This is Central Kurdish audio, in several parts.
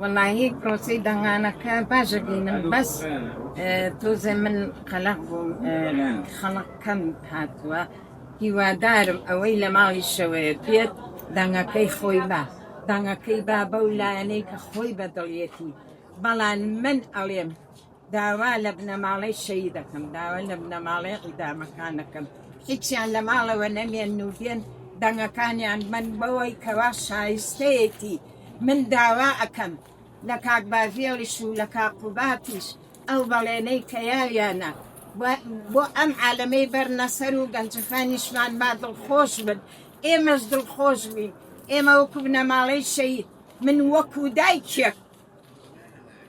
والله پرۆسەی دەنگانەکە باشە بینم بەس تۆزێ من خەلق خەڵق کەم هاتووە هیوادارم ئەوەی لە ماڵی شەوەیە بێت دەنگەکەی خۆی دەنگەکەی با بەو لایەنەی کە خۆی بەدڵیەتی بەڵام من ئەڵێم داوا لە بنەماڵەی شەی دەکەم داوا لە بنەماڵەی ئیدامەکانەکەم هیچیان لە ماڵەوە نەمێن و بێن دەنگەکانیان من بەوەی کەوا شایستەیەتی من داوا ئەەکەم لە کاک بازێڵیش و لە کاقوباتیش ئەو بەڵێنەی کە یاویانە بۆ ئەم عالەمەی بەرنەسەر و گەنجەکانیشمان با دڵخۆش بن ئێمەش دڵخۆش بین ئێمە وەکو بنەماڵەی شەید من وەکو دایکێک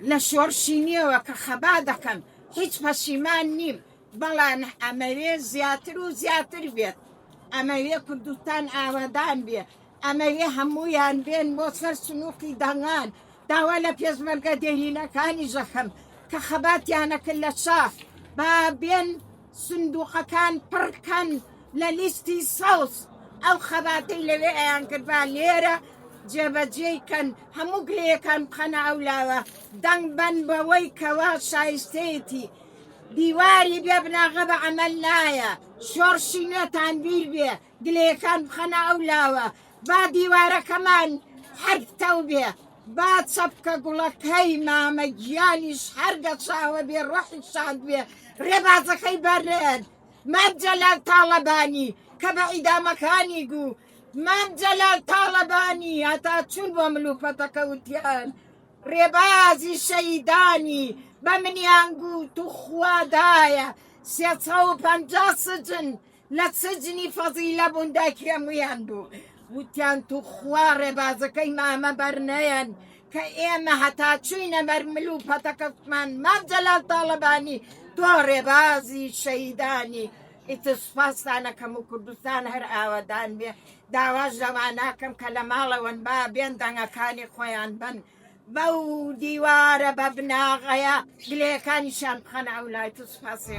لە شۆڕشی نییەوە کە خەبا دەکەم هیچ پەشیمان نیم بەڵام ئەمەوێ زیاتر و زیاتر بێت ئەمەوێ کوردستان ئاوادان بێ ئەمەوێ هەموویان بێن بۆ سەر سنووقی دەنگان داوا لە پێشمەرگە دێرینەکانی ژەخەم کە خەباتیانەکرد لە شاخ با بێن سندوقەکان پڕکەن لە لیستی سەوز ئەو خەباتەی لەوێ ئەیان کردبا لێرە جێبەجێیکەن هەموو گلەیەکان بخەنە ئەو لاوە دەنگ بەن بەوەی کەوا شایستەیەتی دیواری بێ بناغە بە عەمەل نایە شۆڕشی نوێتان بیر بێ گلەیەکان بخەنە ئەو لاوە با دیوارەکەمان هەرتەو بێ با چەپکە گوڵەکەی مامە گیانیش هەرگەچاوە بێ ڕۆحی شاد بێ ڕێبازەکەی بەرێن مام جەلال تاڵەبانی کە بە ئیدامەکانی گوو مام جەلال تاڵەبانی هەتا چون بۆ ملوپەتەکە وتیان ڕێبازی شەیدانی بە منیان گوت و خوادایە 350 سجن لە سجنی فەزیلە بوون دایکی هەموویان بوو وتیان تو خوا ڕێبازەکەی مامە بەرنەیەن کە ئێمە هەتا چوینە بەر ملوپەتەکەمان مام جەلال تاڵەبانی تۆ ڕێبازی شەیدانی ئیتر سوپاسدانەکەم و کوردستان هەر ئاوادان بێ داواش لەوان ناکەم کە لە ماڵەوەن با بێن دەنگەکانی خۆیان بن بەو دیوارە بە بناغەیە گلەیەکانیشان بخەنە ئەو لای تو سوپاسێ